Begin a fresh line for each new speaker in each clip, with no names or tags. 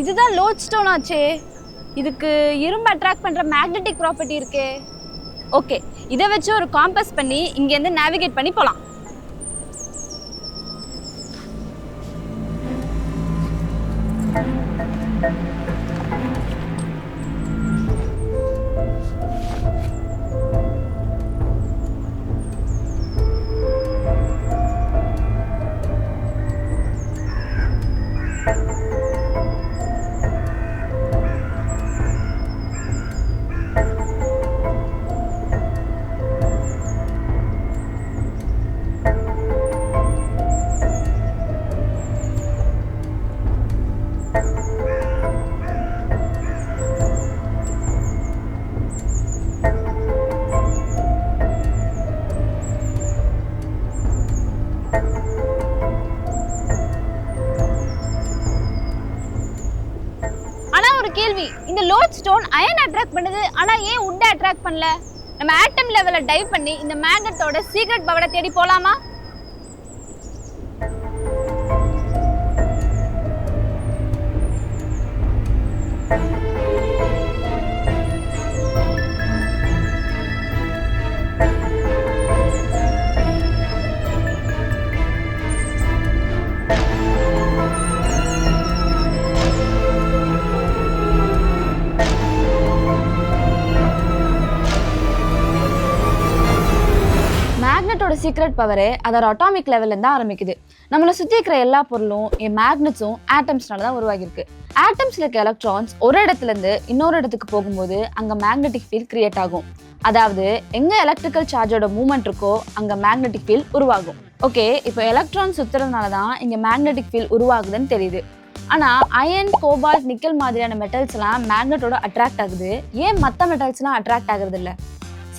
இதுதான் load stone ஆச்சே. இதுக்கு இரும்பு அட்ராக்ட் பண்ற மேக்னெட்டிக் ப்ராப்பர்ட்டி இருக்கே. ஓகே, இதை வச்சு ஒரு காம்பஸ் பண்ணி இங்கேருந்து நேவிகேட் பண்ணி போகலாம். கேள்வி, இந்த லோட் ஸ்டோன் அயன் அட்ராக்ட் பண்ணுது, ஆனா ஏன் வுட் அட்ராக்ட் பண்ணல? நம்ம ஆட்டம் லெவல்ல டைவ் பண்ணி இந்த மேக்னெட்டோட சீக்ரெட் பவரை தேடி போலாமா? மேக்னெட்டோட சீக்ரெட் பவரே அதோட அட்டாமிக் லெவல்ல இருந்து ஆரம்பிக்குது. நம்மளை சுற்றி இருக்கிற எல்லா பொருளும் மேக்னெட்ஸும் ஆட்டம்ஸ்னால தான் உருவாகிருக்கு. ஆட்டம்ஸ்ல இருக்க எலக்ட்ரான்ஸ் ஒரு இடத்துல இருந்து இன்னொரு இடத்துக்கு போகும்போது அங்கே மேக்னெட்டிக் ஃபீல்ட் கிரியேட் ஆகும். அதாவது எங்கே எலக்ட்ரிக்கல் சார்ஜோட மூவ்மெண்ட் இருக்கோ அங்கே மேக்னெட்டிக் ஃபீல்ட் உருவாகும். ஓகே, இப்போ எலக்ட்ரான் சுற்றுறதுனால தான் இங்கே மேக்னெட்டிக் ஃபீல்ட் உருவாகுதுன்னு தெரியுது. ஆனால் அயன், கோபால்ட், நிக்கல் மாதிரியான மெட்டல்ஸ்லாம் மேக்னெட்டோட அட்ராக்ட் ஆகுது. ஏன் மற்ற மெட்டல்ஸ்லாம் அட்ராக்ட் ஆகுறது இல்லை?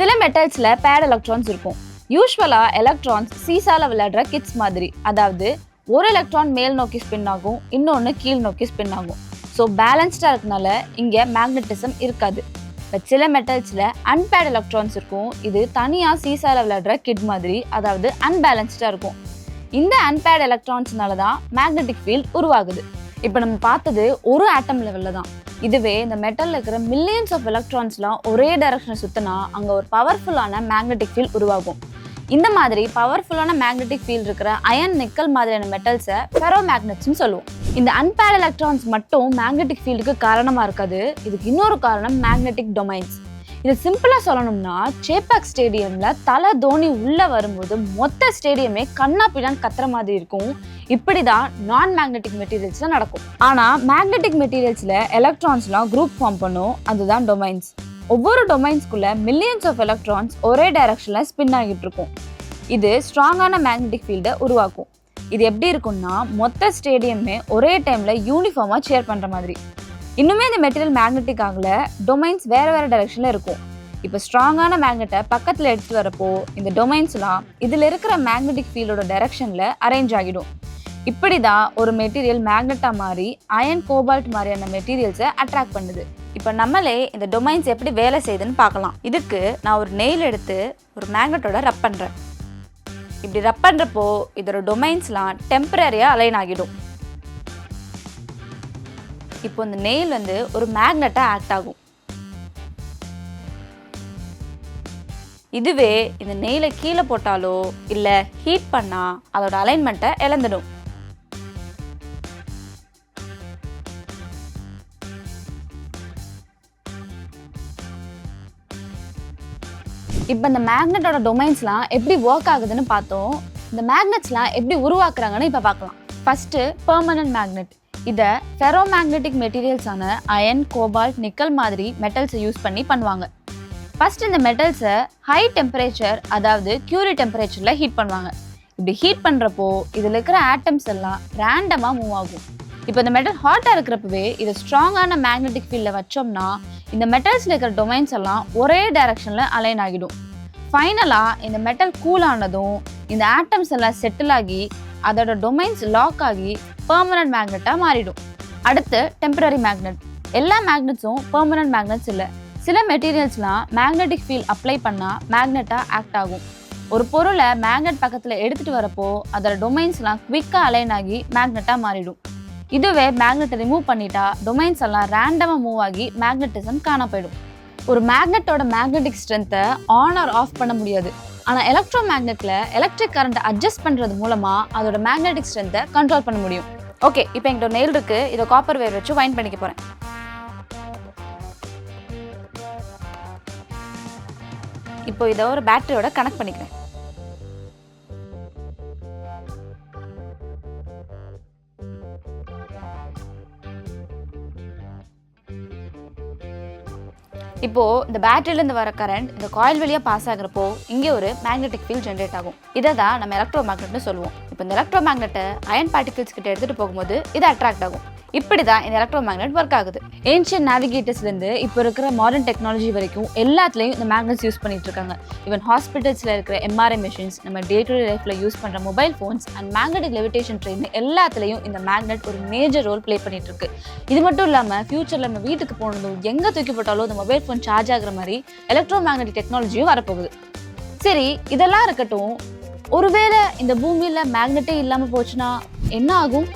சில மெட்டல்ஸில் பேட் எலக்ட்ரான்ஸ் இருக்கும். யூஸ்வலாக எலக்ட்ரான்ஸ் சீசால விளையாடுற கிட்ஸ் மாதிரி, அதாவது ஒரு எலக்ட்ரான் மேல் நோக்கி ஸ்பின் ஆகும், இன்னொன்று கீழ் நோக்கி ஸ்பின் ஆகும். ஸோ பேலன்ஸ்டாக இருக்கனால இங்கே மேக்னெட்டிசம் இருக்காது. பட் சில மெட்டல்ஸில் அன்பேட் எலக்ட்ரான்ஸ் இருக்கும். இது தனியாக சீசால விளையாடுற கிட் மாதிரி, அதாவது அன்பேலன்ஸ்டாக இருக்கும். இந்த அன்பேட் எலக்ட்ரான்ஸ்னால தான் மேக்னெட்டிக் ஃபீல்ட் உருவாகுது. இப்போ நம்ம பார்த்தது ஒரு ஆட்டம் லெவலில் தான். இதுவே இந்த மெட்டலில் இருக்கிற மில்லியன்ஸ் ஆஃப் எலக்ட்ரான்ஸ்லாம் ஒரே டைரக்ஷனை சுற்றினா அங்கே ஒரு பவர்ஃபுல்லான மேக்னெட்டிக் ஃபீல்ட் உருவாகும். இந்த மாதிரி பவர்ஃபுல்லான மேக்னெட்டிக் ஃபீல்ட் இருக்கிற அயன், நிக்கல் மாதிரியான மெட்டல்ஸை ஃபெரோ மேக்னெட்ஸ்னு சொல்லுவோம். இந்த அன்பேட் எலக்ட்ரான்ஸ் மட்டும் மேக்னெட்டிக் ஃபீல்டுக்கு காரணமாக இருக்காது. இதுக்கு இன்னொரு காரணம் மேக்னெட்டிக் டொமைன்ஸ். இது சிம்பிளாக சொல்லணும்னா, சேப்பாக் ஸ்டேடியமில் தலை தோனி உள்ளே வரும்போது மொத்த ஸ்டேடியமே கண்ணா பின்னான்னு கத்துற மாதிரி இருக்கும். இப்படி தான் நான் மேக்னெட்டிக் மெட்டீரியல்ஸில் நடக்கும். ஆனால் மேக்னெட்டிக் மெட்டீரியல்ஸில் எலக்ட்ரான்ஸ்லாம் குரூப் ஃபார்ம் பண்ணும், அதுதான் டொமைன்ஸ். ஒவ்வொரு டொமைன்ஸ்குள்ளே மில்லியன்ஸ் ஆஃப் எலக்ட்ரான்ஸ் ஒரே டைரக்ஷனில் ஸ்பின் ஆகிட்டு இருக்கும். இது ஸ்ட்ராங்கான மேக்னெட்டிக் ஃபீல்டை உருவாக்கும். இது எப்படி இருக்கும்னா, மொத்த ஸ்டேடியமே ஒரே டைமில் யூனிஃபார்மாக சேர் பண்ணுற மாதிரி. இன்னுமே இந்த மெட்டீரியல் மேக்னெட்டிக் ஆகல, டொமைன்ஸ் வேறு வேறு டைரக்ஷனில் இருக்கும். இப்போ ஸ்ட்ராங்கான மேக்னெட்டை பக்கத்தில் எடுத்துகிட்டு வரப்போ இந்த டொமைன்ஸ்லாம் இதில் இருக்கிற மேக்னெட்டிக் ஃபீல்டோட டைரக்ஷனில் அரேஞ்ச் ஆகிடும். இப்படி தான் ஒரு மெட்டீரியல் மேக்னெட்டாக மாறி அயன், கோபால்ட் மாதிரியான மெட்டீரியல்ஸை அட்ராக்ட் பண்ணுது. இப்போ நம்மளே இந்த டொமைன்ஸ் எப்படி வேலை செய்யுதுன்னு பார்க்கலாம். இதுக்கு நான் ஒரு நெயில் எடுத்து ஒரு மேக்னெட்டோட ரப் பண்ணுறேன். இப்படி ரப் பண்ணுறப்போ இதோட டொமைன்ஸ்லாம் டெம்பரரியாக அலைன் ஆகிடும். இப்போ இந்த நெயில் ஒரு மேக்னெட்டாக ஆக்ட் ஆகும். இதுவே இந்த நெயிலை கீழே போட்டாலோ இல்லை ஹீட் பண்ணால் அதோட அலைன்மெண்ட்டை இழந்துடும். இப்போ இந்த மேக்னெட்டோட டொமைன்ஸ்லாம் எப்படி ஒர்க் ஆகுதுன்னு பார்த்தோம். இந்த மேக்னெட்ஸ்லாம் எப்படி உருவாக்குறாங்கன்னு இப்போ பார்க்கலாம். First permanent magnet. இதை ஃபெரோ மேக்னெட்டிக் மெட்டீரியல்ஸான அயன், கோபால்ட், நிக்கல் மாதிரி மெட்டல்ஸை யூஸ் பண்ணி பண்ணுவாங்க. ஃபஸ்ட் இந்த மெட்டல்ஸை ஹை டெம்பரேச்சர், அதாவது கியூரி டெம்பரேச்சரில் ஹீட் பண்ணுவாங்க. இப்படி ஹீட் பண்ணுறப்போ இதில் இருக்கிற ஆட்டம்ஸ் எல்லாம் ரேண்டமாக மூவ் ஆகும். இப்போ இந்த மெட்டல் ஹாட்டாக இருக்கிறப்பவே இதை ஸ்ட்ராங்கான மேக்னெட்டிக் ஃபீல்டில் வச்சோம்னா இந்த மெட்டல்ஸில் இருக்கிற டொமைன்ஸ் எல்லாம் ஒரே டைரக்ஷனில் அலைன் ஆகிடும். ஃபைனலாக இந்த மெட்டல் கூல் ஆனதும் இந்த ஆட்டம்ஸ் எல்லாம் செட்டில் ஆகி அதோட டொமைன்ஸ் லாக் ஆகி பெர்மனன்ட் மேக்னெட்டாக மாறிடும். அடுத்து டெம்பரரி மேக்னெட். எல்லா மேக்னெட்ஸும் பெர்மனன்ட் மேக்னெட்ஸ் இல்லை. சில மெட்டீரியல்ஸ்லாம் மேக்னெட்டிக் ஃபீல்ட் அப்ளை பண்ணால் மேக்னெட்டாக ஆக்ட் ஆகும். ஒரு பொருளை மேக்னெட் பக்கத்தில் எடுத்துகிட்டு வரப்போ அதோட டொமைன்ஸ்லாம் குவிக்காக அலைன் ஆகி மேக்னெட்டாக மாறிடும். இதுவே மேக்னெட்டை ரிமூவ் பண்ணிட்டா டொமைன்ஸ் எல்லாம் ரேண்டமாக மூவ் ஆகி மேக்னெட்டிசம் காண போயிடும். ஒரு மேக்னெட்டோட மேக்னெட்டிக் ஸ்ட்ரென்த்தை ஆன் ஆர் ஆஃப் பண்ண முடியாது. ஆனால் எலக்ட்ரோ மேக்னெட்டில் எலக்ட்ரிக் கரண்ட்டை அட்ஜஸ்ட் பண்ணுறது மூலமாக அதோட மேக்னெட்டிக் ஸ்ட்ரென்த்தை கண்ட்ரோல் பண்ண முடியும். ஓகே, இப்போ என்கிட்ட ஒரு நெயில் இருக்குது. இதை காப்பர் வேர் வச்சு வைண்ட் பண்ணிக்க போகிறேன். இப்போ இதை ஒரு பேட்டரியோட கனெக்ட் பண்ணிக்கிறேன். இப்போ இந்த பேட்டரியிலேருந்து வர கரண்ட் இந்த காயில் வழியாக பாஸ் ஆகிறப்போ இங்கே ஒரு மேக்னெட்டிக் ஃபீல்ட் ஜென்ரேட் ஆகும். இதை தான் நம்ம எலக்ட்ரோ மேக்னெட்னு சொல்லுவோம். இப்போ இந்த எலக்ட்ரோ மேக்னெட்டை அயன் பார்ட்டிகல்ஸ் கிட்ட எடுத்துகிட்டு போகும்போது இது அட்ராக்ட் ஆகும். இப்படி தான் இந்த எலக்ட்ரோ மேக்னெட் ஒர்க் ஆகுது. ஏன்ஷியன்ட் நேவிகேட்டர்ஸ்லேருந்து இப்போ இருக்கிற மாடர்ன் டெக்னாலஜி வரைக்கும் எல்லாத்துலேயும் இந்த மேக்னெட்ஸ் யூஸ் பண்ணிட்டு இருக்காங்க. ஈவன் ஹாஸ்பிட்டல்ஸில் இருக்கிற எம்ஆர்ஐ மிஷின்ஸ், நம்ம டே டு டே லைஃப்பில் யூஸ் பண்ணுற mobile phones and magnetic levitation train எல்லாத்துலேயும் இந்த மேக்னெட் ஒரு மேஜர் ரோல் ப்ளே பண்ணிட்டு இருக்கு. இது மட்டும் இல்லாமல் ஃபியூச்சரில் நம்ம வீட்டுக்கு போனதும் எங்கே தூக்கி போட்டாலும் இந்த மொபைல் ஃபோன் சார்ஜ் ஆகிற மாதிரி எலக்ட்ரோ மேக்னெட்டிக் டெக்னாலஜியும் வரப்போகுது. சரி, இதெல்லாம் இருக்கட்டும், ஒருவேளை இந்த பூமியில் மேக்னெட்டே இல்லாமல் போச்சுன்னா என்ன ஆகும்?